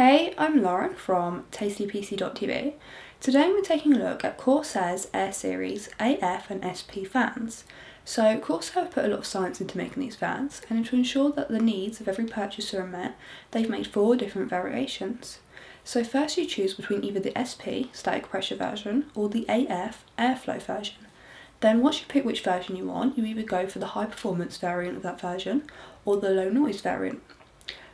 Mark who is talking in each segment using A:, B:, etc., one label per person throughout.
A: Hey, I'm Lauren from tastypc.tv. Today we're taking a look at Corsair's Air Series AF and SP fans. So Corsair have put a lot of science into making these fans, and to ensure that the needs of every purchaser are met, they've made 4 different variations. So first you choose between either the SP static pressure version or the AF airflow version. Then once you pick which version you want, you either go for the high performance variant of that version or the low noise variant.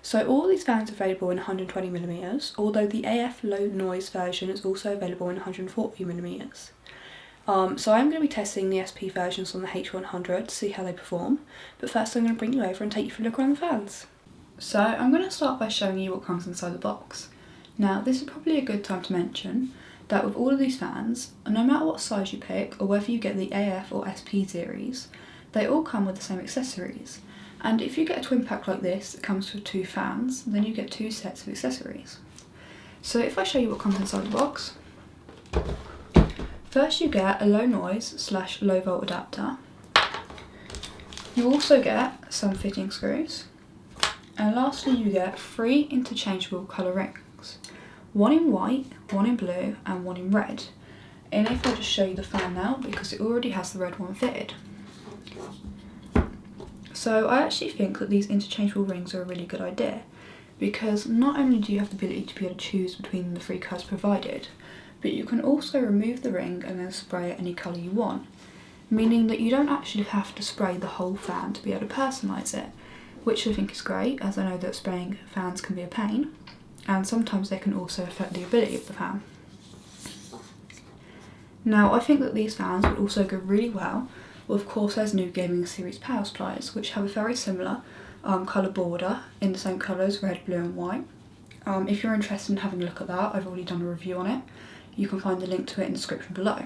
A: So all these fans are available in 120mm, although the AF low noise version is also available in 140mm. So I'm going to be testing the SP versions on the H100 to see how they perform, but first I'm going to bring you over and take you for a look around the fans. So I'm going to start by showing you what comes inside the box. Now this is probably a good time to mention that with all of these fans, no matter what size you pick or whether you get the AF or SP series, they all come with the same accessories. And if you get a twin pack like this that comes with 2 fans, then you get 2 sets of accessories. So if I show you what comes inside the box, first you get a low noise / low volt adapter. You also get some fitting screws. And lastly you get 3 interchangeable colour rings. 1 in white, 1 in blue and 1 in red. And if I just show you the fan now, because it already has the red one fitted. So I actually think that these interchangeable rings are a really good idea, because not only do you have the ability to be able to choose between the 3 colours provided, but you can also remove the ring and then spray it any colour you want, meaning that you don't actually have to spray the whole fan to be able to personalise it, which I think is great, as I know that spraying fans can be a pain, and sometimes they can also affect the ability of the fan. Now I think that these fans would also go really well with Corsair's new gaming series power supplies, which have a very similar colour border in the same colours, red, blue and white. If you're interested in having a look at that, I've already done a review on it. You can find the link to it in the description below.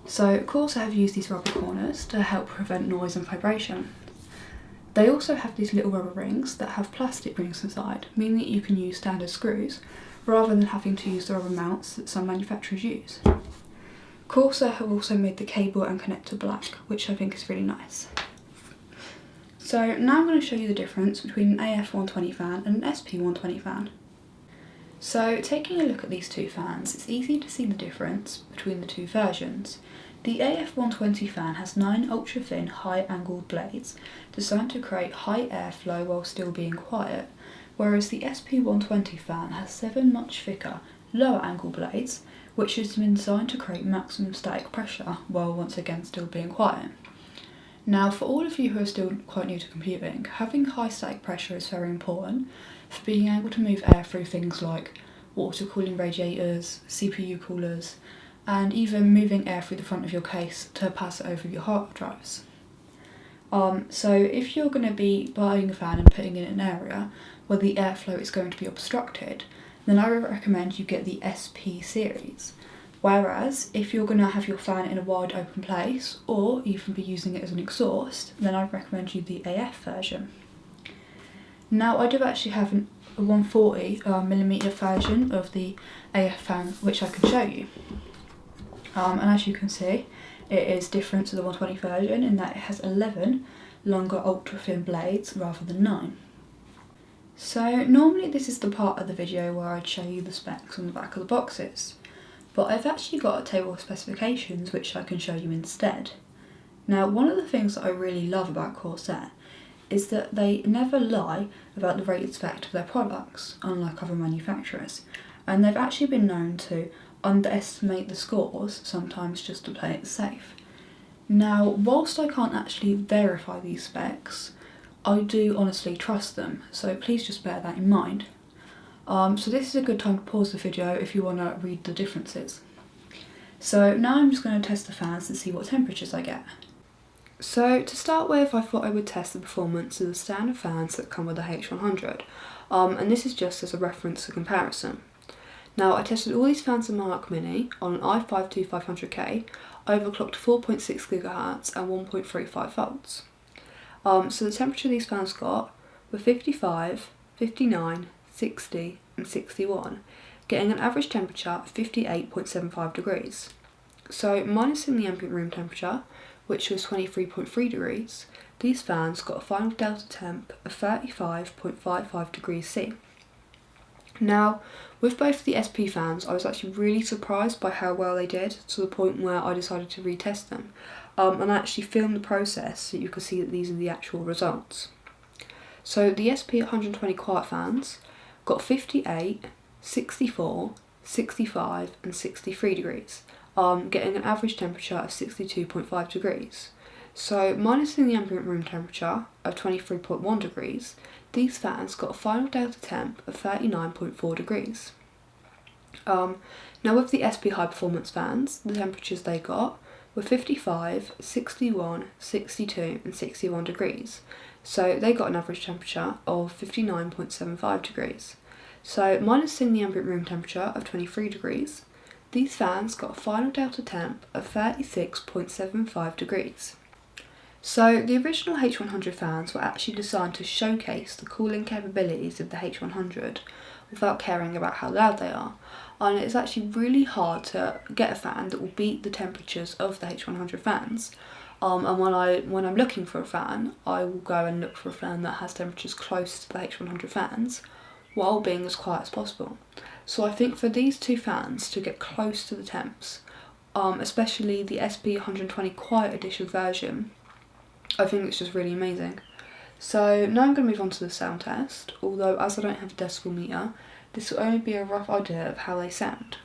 A: So Corsair have used these rubber corners to help prevent noise and vibration. They also have these little rubber rings that have plastic rings inside, meaning that you can use standard screws rather than having to use the rubber mounts that some manufacturers use. Corsair have also made the cable and connector black, which I think is really nice. So now I'm going to show you the difference between an AF120 fan and an SP120 fan. So taking a look at these 2 fans, it's easy to see the difference between the 2 versions. The AF120 fan has 9 ultra thin high angled blades designed to create high airflow while still being quiet, whereas the SP120 fan has 7 much thicker lower angle blades, which has been designed to create maximum static pressure while once again still being quiet. Now for all of you who are still quite new to computing, having high static pressure is very important for being able to move air through things like water cooling radiators, CPU coolers, and even moving air through the front of your case to pass it over your hard drives. So if you're going to be buying a fan and putting it in an area where the airflow is going to be obstructed, then I would recommend you get the SP series. Whereas if you're going to have your fan in a wide open place or even be using it as an exhaust, then I'd recommend you the AF version. Now I do actually have a 140mm version of the AF fan which I can show you. And as you can see, it is different to the 120 version in that it has 11 longer ultra thin blades rather than 9. So normally this is the part of the video where I'd show you the specs on the back of the boxes, but I've actually got a table of specifications which I can show you instead. Now one of the things that I really love about Corsair is that they never lie about the rated spec of their products, unlike other manufacturers, and they've actually been known to underestimate the scores sometimes just to play it safe. Now whilst I can't actually verify these specs, I do honestly trust them, so please just bear that in mind. So this is a good time to pause the video if you want to read the differences. So now I'm just going to test the fans and see what temperatures I get. So to start with, I thought I would test the performance of the standard fans that come with the H100, and this is just as a reference to comparison. Now I tested all these fans in my Arc Mini on an i5-2500K, overclocked to 4.6 GHz and 1.35 volts. So the temperature these fans got were 55, 59, 60 and 61, getting an average temperature of 58.75 degrees. So minusing the ambient room temperature, which was 23.3 degrees, these fans got a final delta temp of 35.55 degrees C. Now, with both the SP fans, I was actually really surprised by how well they did, to the point where I decided to retest them. And I actually filmed the process so you can see that these are the actual results. So the SP120 quiet fans got 58, 64, 65 and 63 degrees, getting an average temperature of 62.5 degrees. So minusing the ambient room temperature of 23.1 degrees, these fans got a final delta temp of 39.4 degrees. Now with the SP high performance fans, the temperatures they got were 55, 61, 62 and 61 degrees. So they got an average temperature of 59.75 degrees. So minusing the ambient room temperature of 23 degrees, these fans got a final delta temp of 36.75 degrees. So the original H100 fans were actually designed to showcase the cooling capabilities of the H100 without caring about how loud they are, and it's actually really hard to get a fan that will beat the temperatures of the H100 fans. And when I'm looking for a fan, I will go and look for a fan that has temperatures close to the H100 fans, while being as quiet as possible. So I think for these two fans to get close to the temps, especially the SP120 Quiet Edition version, I think it's just really amazing. So now I'm going to move on to the sound test, although as I don't have a decibel meter, this will only be a rough idea of how they sound.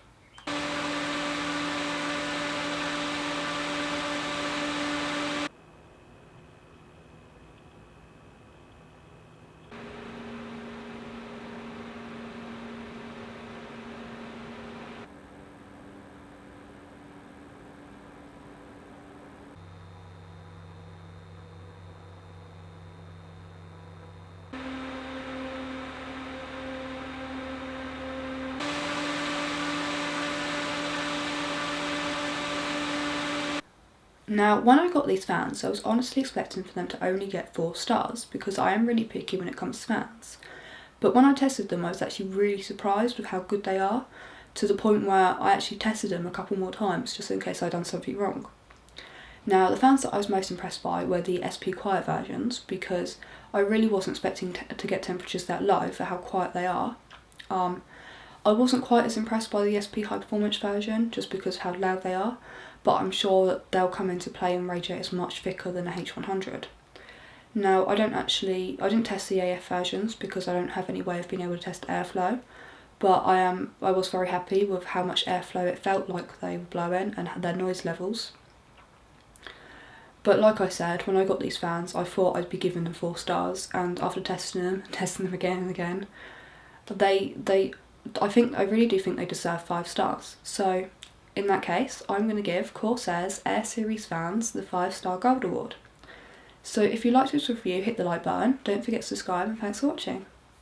A: Now, when I got these fans, I was honestly expecting for them to only get 4 stars, because I am really picky when it comes to fans. But when I tested them, I was actually really surprised with how good they are, to the point where I actually tested them a couple more times, just in case I'd done something wrong. Now, the fans that I was most impressed by were the SP quiet versions, because I really wasn't expecting to get temperatures that low for how quiet they are. I wasn't quite as impressed by the SP high performance version, just because of how loud they are, but I'm sure that they'll come into play and radiators much thicker than a H100. Now, I didn't test the AF versions because I don't have any way of being able to test airflow, but I was very happy with how much airflow it felt like they were blowing and their noise levels. But like I said, when I got these fans, I thought I'd be giving them 4 stars, and after testing them again and again, I really do think they deserve 5 stars. So in that case, I'm going to give Corsair's Air Series fans the 5-star Gold Award. So if you liked this review, hit the like button, don't forget to subscribe, and thanks for watching.